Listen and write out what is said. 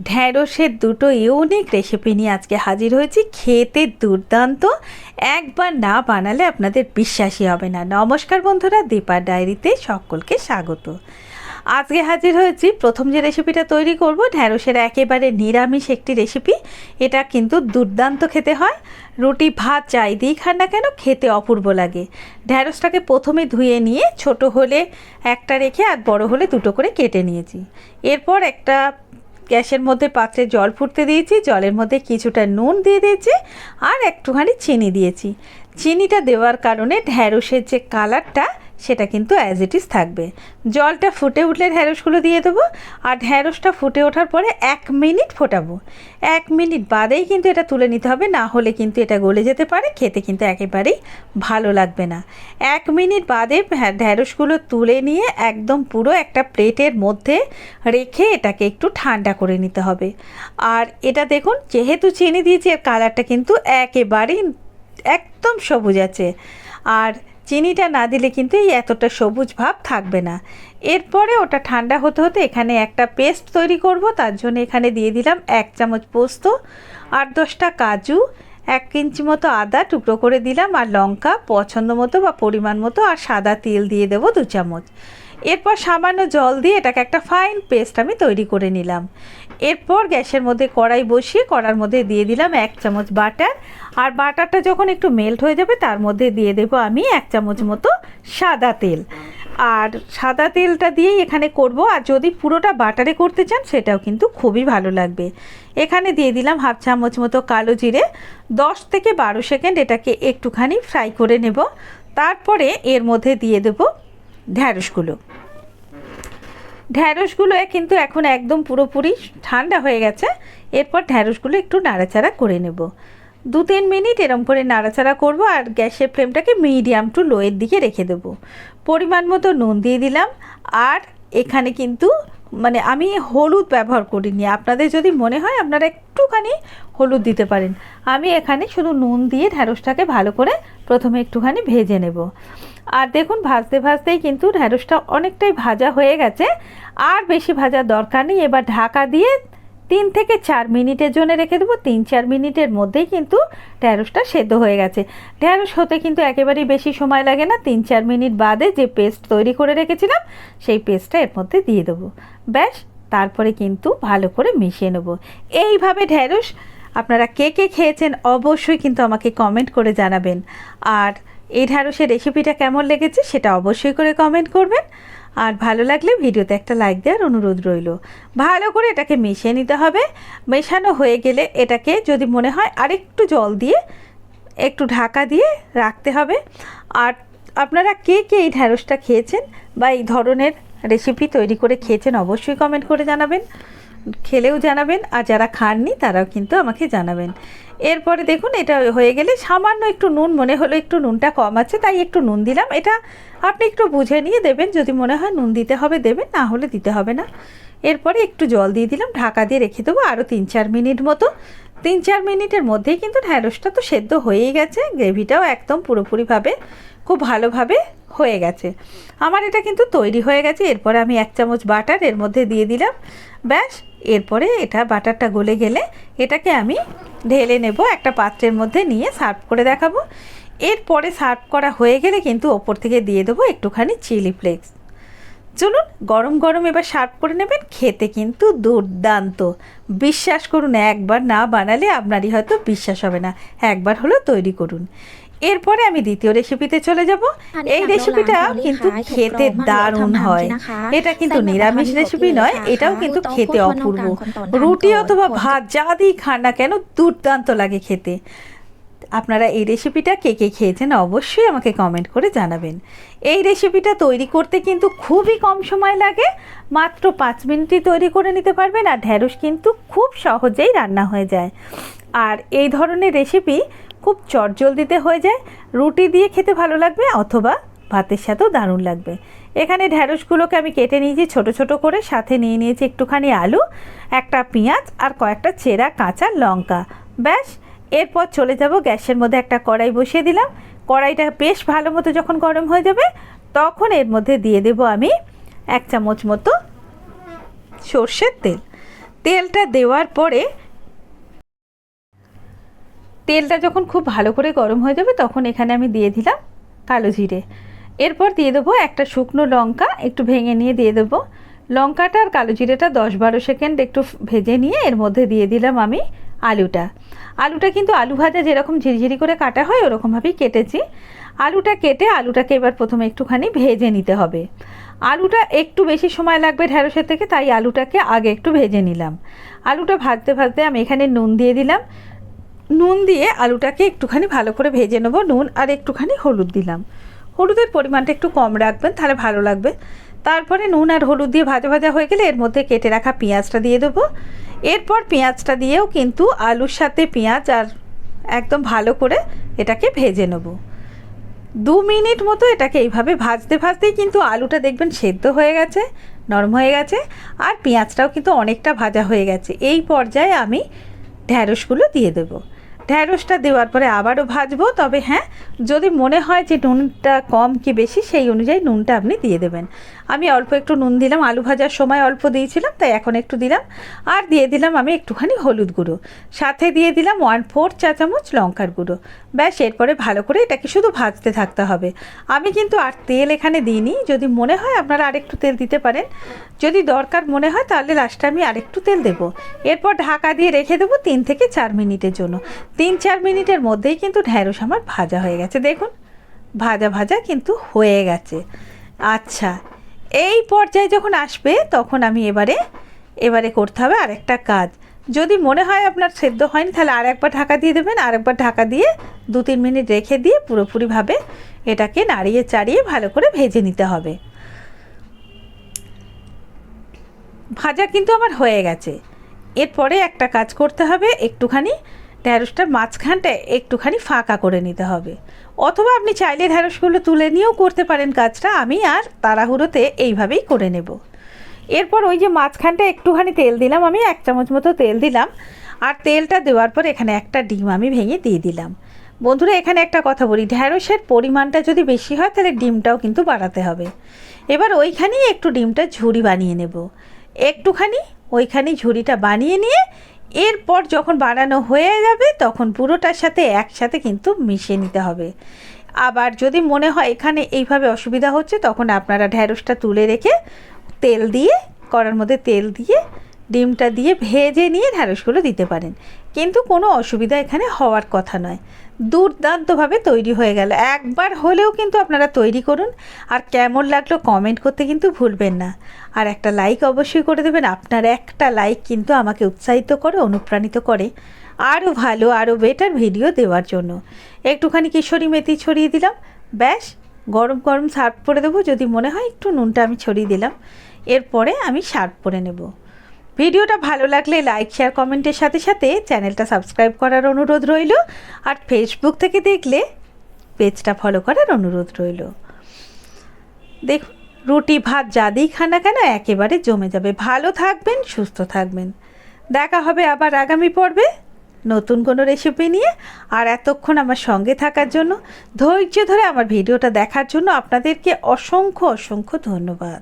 ঢ্যাঁড়সের দুটো unique recipe নিয়ে আজকে হাজির হয়েছি। খেতে দুর্দান্ত, একবার না বানালে আপনাদের বিশ্বাসই হবে না। নমস্কার বন্ধুরা, দীপার ডায়েরিতে সকলকে স্বাগত। আজকে হাজির হয়েছি, প্রথম যে রেসিপিটা তৈরি করব ঢ্যাঁড়সের একেবারে নিরামিষ একটি রেসিপি। এটা কিন্তু দুর্দান্ত খেতে হয়, রুটি ভাত যাই দিয়েই খান না কেন খেতে অপূর্ব লাগে। ঢ্যাঁড়সটাকে প্রথমে ধুয়ে নিয়ে ছোট হলে একটা রেখে আর বড় হলে দুটো করে কেটে নিয়েছি। এরপর একটা গ্যাসের মধ্যে পাত্রে জল ফুটতে দিয়েছি, জলের মধ্যে কিছুটা নুন দিয়ে দিয়েছি আর একটুখানি চিনি দিয়েছি। চিনিটা দেওয়ার কারণে ঢ্যাঁড়সের যে কালারটা সেটা কিন্তু অ্যাজ ইট ইজ থাকবে। জলটা ফুটে উঠলে ঢ্যাঁড়সগুলো দিয়ে দেবো, আর ঢ্যাঁড়সটা ফুটে ওঠার পরে 1 মিনিট ফোটাবো। 1 মিনিট বাদেই কিন্তু এটা তুলে নিতে হবে, না হলে কিন্তু এটা গলে যেতে পারে, খেতে কিন্তু একেবারেই ভালো লাগবে না। 1 মিনিট বাদে ঢ্যাঁড়সগুলো তুলে নিয়ে একদম পুরো একটা প্লেটের মধ্যে রেখে এটাকে একটু ঠান্ডা করে নিতে হবে। আর এটা দেখুন, যেহেতু চিনি দিয়েছি এর কালারটা কিন্তু একেবারেই একদম সবুজ আছে, আর চিনিটা না দিলে কিন্তু এই এতটা সবুজ ভাব থাকবে না। এরপরে ওটা ঠান্ডা হতে হতে এখানে একটা পেস্ট তৈরি করব। তার জন্য এখানে দিয়ে দিলাম 1 চামচ পোস্ত, 8-10টা কাজু, 1 ইঞ্চি মতো আদা টুকরো করে দিলাম, আর লঙ্কা পছন্দ মতো বা পরিমাণ মতো, আর সাদা তেল দিয়ে দেবো 2 চামচ। এরপর সামান্য জল দিয়ে এটাকে একটা ফাইন পেস্ট আমি তৈরি করে নিলাম। এরপর গ্যাসের মধ্যে কড়াই বসিয়ে কড়ার মধ্যে দিয়ে দিলাম 1 চামচ বাটার, আর বাটারটা যখন একটু মেল্ট হয়ে যাবে তার মধ্যে দিয়ে দেবো আমি 1 চামচ মতো সাদা তেল। আর সাদা তেলটা দিয়েই এখানে করব, আর যদি পুরোটা বাটারে করতে চান সেটাও কিন্তু খুবই ভালো লাগবে। এখানে দিয়ে দিলাম 1/2 চামচ মতো কালো জিরে। 10 থেকে 12 সেকেন্ড এটাকে একটুখানি ফ্রাই করে নেব। তারপরে এর মধ্যে দিয়ে দেবো ঢ্যাঁড়সগুলো কিন্তু এখন একদম পুরোপুরি ঠান্ডা হয়ে গেছে। এরপর ঢ্যাঁড়সগুলো একটু নাড়াচাড়া করে নেব। 2-3 মিনিট এরম করে নাড়াচাড়া করব, আর গ্যাসের ফ্লেমটাকে মিডিয়াম টু লোয়ের দিকে রেখে দেবো। পরিমাণ মতো নুন দিয়ে দিলাম, আর এখানে কিন্তু আমি হলুদ ব্যবহার করিনি। আপনাদের যদি মনে হয় আপনারা একটুখানি হলুদ দিতে পারেন। আমি এখানে শুধু নুন দিয়ে ঢ্যাঁড়সটাকে ভালো করে প্রথমে একটুখানি ভেজে নেব। আর দেখুন, ভাজতে ভাজতেই কিন্তু ঢ্যাঁড়সটা অনেকটাই ভাজা হয়ে গেছে, আর বেশি ভাজার দরকার নেই। এবার ঢাকা দিয়ে 3 থেকে 4 মিনিটের জন্য রেখে দেবো। 3-4 মিনিটের মধ্যেই কিন্তু ঢ্যাঁড়সটা সেদ্ধ হয়ে গেছে। ঢ্যাঁড়স হতে কিন্তু একেবারেই বেশি সময় লাগে না। 3-4 মিনিট বাদে যে পেস্ট তৈরি করে রেখেছিলাম সেই পেস্টটা এর মধ্যে দিয়ে দেবো। ব্যাস, তারপরে কিন্তু ভালো করে মিশিয়ে নেব। এইভাবে ঢ্যাঁড়স আপনারা কে কে খেয়েছেন অবশ্যই কিন্তু আমাকে কমেন্ট করে জানাবেন। আর এই ঢ্যাঁড়সের রেসিপিটা কেমন লেগেছে সেটা অবশ্যই করে কমেন্ট করবেন। আর ভালো লাগলে ভিডিওতে একটা লাইক দেওয়ার অনুরোধ রইল। ভালো করে এটাকে মিশিয়ে নিতে হবে। মেশানো হয়ে গেলে এটাকে যদি মনে হয় আরেকটু জল দিয়ে একটু ঢাকা দিয়ে রাখতে হবে। আর আপনারা কে কে এই ঢ্যাঁড়সটা খেয়েছেন বা এই ধরনের রেসিপি তৈরি করে খেয়েছেন অবশ্যই কমেন্ট করে জানাবেন, খেলেও জানাবেন, আর যারা খাননি তারাও কিন্তু আমাকে জানাবেন। এরপরে দেখুন, এটা হয়ে গেলে সামান্য একটু নুন, মনে হলো একটু নুনটা কম আছে তাই একটু নুন দিলাম। এটা আপনি একটু বুঝে নিয়ে দেবেন, যদি মনে হয় নুন দিতে হবে দেবেন, না হলে দিতে হবে না। এরপরে একটু জল দিয়ে দিলাম, ঢাকা দিয়ে রেখে দেবো আরও 3-4 মিনিট মতো। 3-4 মিনিটের মধ্যেই কিন্তু ঢ্যাঁড়সটা তো সেদ্ধ হয়েই গেছে, গ্রেভিটাও একদম পুরোপুরিভাবে খুব ভালোভাবে হয়ে গেছে। আমার এটা কিন্তু তৈরি হয়ে গেছে। এরপরে আমি 1 চামচ বাটার এর মধ্যে দিয়ে দিলাম। ব্যাস, এরপরে এটা বাটারটা গলে গেলে এটাকে আমি ঢেলে নেব, একটা পাত্রের মধ্যে নিয়ে সার্ভ করে দেখাবো। এরপরে সার্ভ করা হয়ে গেলে কিন্তু ওপর থেকে দিয়ে দেবো একটুখানি চিলি ফ্লেক্স। চলুন গরম গরম এবার সার্ভ করে নেবেন। খেতে কিন্তু দুর্দান্ত, বিশ্বাস করুন, একবার না বানালে আপনারই হয়তো বিশ্বাস হবে না, একবার হলেও তৈরি করুন। এরপরে আমি দ্বিতীয় রেসিপিতে চলে যাব। এই রেসিপিটা কিন্তু খেতে দারুণ হয়। এটা কিন্তু নিরামিষ রেসিপি নয়, এটাও কিন্তু খেতে অপূর্ব। রুটি অথবা ভাত যা দিয়েই খান না কেন দুর্দান্ত লাগে খেতে। আপনারা এই রেসিপিটা কে কে খেয়েছেন অবশ্যই আমাকে কমেন্ট করে জানাবেন। এই রেসিপিটা তৈরি করতে কিন্তু খুবই কম সময় লাগে, মাত্র 5 মিনিটই তৈরি করে নিতে পারবেন। আর ঢ্যাঁড়স কিন্তু খুব সহজেই রান্না হয়ে যায়। আর এই ধরনের রেসিপি খুব চটজলদিতে হয়ে যায়, রুটি দিয়ে খেতে ভালো লাগবে অথবা ভাতের সাথেও দারুণ লাগবে। এখানে ঢ্যাঁড়সগুলোকে আমি কেটে নিয়েছি ছোট ছোট করে, সাথে নিয়ে নিয়েছি একটুখানি আলু, একটা পেঁয়াজ আর কয়েকটা চেরা কাঁচা লঙ্কা। ব্যাস, এরপর চলে যাব গ্যাসের মধ্যে একটা কড়াই বসিয়ে দিলাম। কড়াইটা বেশ ভালো মতো যখন গরম হয়ে যাবে তখন এর মধ্যে দিয়ে দেব আমি 1 চামচ মতো সর্ষের তেল। তেলটা দেওয়ার পরে তেলটা যখন খুব ভালো করে গরম হয়ে যাবে তখন এখানে আমি দিয়ে দিলাম কালো জিরে। এরপর দিয়ে দেবো একটা শুকনো লঙ্কা একটু ভেঙে নিয়ে দিয়ে দেবো। লঙ্কাটা আর কালো জিরেটা 10-12 সেকেন্ড একটু ভেজে নিয়ে এর মধ্যে দিয়ে দিলাম আমি আলুটা কিন্তু আলু ভাজা যেরকম ঝিরিঝিরি করে কাটা হয় ওরকমভাবেই কেটেছি। আলুটা কেটে আলুটাকে এবার প্রথমে একটুখানি ভেজে নিতে হবে। আলুটা একটু বেশি সময় লাগবে ঢ্যাঁড়সের থেকে, তাই আলুটাকে আগে একটু ভেজে নিলাম। আলুটা ভাজতে ভাজতে আমি এখানে নুন দিয়ে দিলাম। নুন দিয়ে আলুটাকে একটুখানি ভালো করে ভেজে নেবো। নুন আর একটুখানি হলুদ দিলাম। হলুদের পরিমাণটা একটু কম রাখবেন, তাহলে ভালো লাগবে। তারপরে নুন আর হলুদ দিয়ে ভাজা ভাজা হয়ে গেলে এর মধ্যে কেটে রাখা পেঁয়াজটা দিয়ে দেবো। এরপর পেঁয়াজটা দিয়েও কিন্তু আলুর সাথে পেঁয়াজ আর একদম ভালো করে এটাকে ভেজে নেব। 2 মিনিট মতো এটাকে এইভাবে ভাজতে ভাজতেই কিন্তু আলুটা দেখবেন সেদ্ধ হয়ে গেছে, নরম হয়ে গেছে, আর পেঁয়াজটাও কিন্তু অনেকটা ভাজা হয়ে গেছে। এই পর্যায়ে আমি ঢ্যাঁড়সগুলো দিয়ে দেবো। ঢ্যাঁড়সটা দেওয়ার পরে আবারও ভাজবো। তবে হ্যাঁ, যদি মনে হয় যে নুনটা কম কি বেশি সেই অনুযায়ী নুনটা আপনি দিয়ে দেবেন। আমি অল্প একটু নুন দিলাম, আলু ভাজার সময় অল্প দিয়েছিলাম, তাই এখন একটু দিলাম। আর দিয়ে দিলাম আমি একটুখানি হলুদ গুঁড়ো, সাথে দিয়ে দিলাম 1/4 চা চামচ লঙ্কার গুঁড়ো। ব্যাস, এরপরে ভালো করে এটাকে শুধু ভাজতে থাকতে হবে। আমি কিন্তু আর তেল এখানে দিইনি, যদি মনে হয় আপনারা আরেকটু তেল দিতে পারেন। যদি দরকার মনে হয় তাহলে লাস্টে আমি আরেকটু তেল দেবো। এরপর ঢাকা দিয়ে রেখে দেবো 3 থেকে 4 মিনিটের জন্য। 3-4 মিনিটের মধ্যেই কিন্তু ঢ্যাঁড়স আমার ভাজা হয়ে গেছে। দেখুন ভাজা ভাজা কিন্তু হয়ে গেছে। আচ্ছা, এই পর্যায়ে যখন আসবে তখন আমি এবারে করতে হবে আরেকটা কাজ। যদি মনে হয় আপনার সেদ্ধ হয়নি তাহলে আরেকবার ঢাকা দিয়ে দেবেন। আরেকবার ঢাকা দিয়ে 2-3 মিনিট রেখে দিয়ে পুরোপুরিভাবে এটাকে নাড়িয়ে চাড়িয়ে ভালো করে ভেজে নিতে হবে। ভাজা কিন্তু আমার হয়ে গেছে। এরপরে একটা কাজ করতে হবে, একটুখানি ঢ্যাঁড়সটার মাঝখানটা একটুখানি ফাঁকা করে নিতে হবে। অথবা আপনি চাইলে ঢ্যাঁড়সগুলো তুলে নিয়েও করতে পারেন কাজটা। আমি আর তাড়াহুড়োতে এইভাবেই করে নেব। এরপর ওই যে মাঝখানটা একটুখানি তেল দিলাম, আমি 1 চামচ মতো তেল দিলাম। আর তেলটা দেওয়ার পর এখানে একটা ডিম আমি ভেঙে দিয়ে দিলাম। বন্ধুরা, এখানে একটা কথা বলি, ঢ্যাঁড়সের পরিমাণটা যদি বেশি হয় তাহলে ডিমটাও কিন্তু বাড়াতে হবে। এবার ওইখানেই একটু ডিমটা ঝুরি বানিয়ে নেব। একটুখানি ওইখানে ঝুরিটা বানিয়ে নিয়ে এরপর যখন বানানো হয়ে যাবে তখন পুরোটার সাথে একসাথে কিন্তু মিশিয়ে নিতে হবে। আবার যদি মনে হয় এখানে এইভাবে অসুবিধা হচ্ছে তখন আপনারা ঢ্যাঁড়সটা তুলে রেখে তেল দিয়ে, কড়ার মধ্যে তেল দিয়ে ডিমটা দিয়ে ভেজে নিয়ে ঢ্যাঁড়সগুলো দিতে পারেন। কিন্তু কোনো অসুবিধা এখানে হওয়ার কথা নয়। দুর্দান্তভাবে তৈরি হয়ে গেল। একবার হলেও কিন্তু আপনারা তৈরি করুন। আর কেমন লাগলো কমেন্ট করতে কিন্তু ভুলবেন না। আর একটা লাইক অবশ্যই করে দেবেন। আপনার একটা লাইক কিন্তু আমাকে উৎসাহিত করে, অনুপ্রাণিত করে আরও ভালো আরও বেটার ভিডিও দেওয়ার জন্য। একটুখানি কিশোরী মেথি ছড়িয়ে দিলাম। ব্যাস, গরম গরম সার্ভ করে দেবো। যদি মনে হয় একটু নুনটা আমি ছড়িয়ে দিলাম। এরপরে আমি সার্ভ করে নেব। ভিডিওটা ভালো লাগলে লাইক শেয়ার কমেন্টের সাথে সাথে চ্যানেলটা সাবস্ক্রাইব করার অনুরোধ রইল। আর ফেসবুক থেকে দেখলে পেজটা ফলো করার অনুরোধ রইল। দেখুন, রুটি ভাত যা দিই খান না কেন একেবারে জমে যাবে। ভালো থাকবেন, সুস্থ থাকবেন। দেখা হবে আবার আগামী পর্বে নতুন কোনো রেসিপি নিয়ে। আর এতক্ষণ আমার সঙ্গে থাকার জন্য, ধৈর্য ধরে আমার ভিডিওটা দেখার জন্য আপনাদেরকে অসংখ্য অসংখ্য ধন্যবাদ।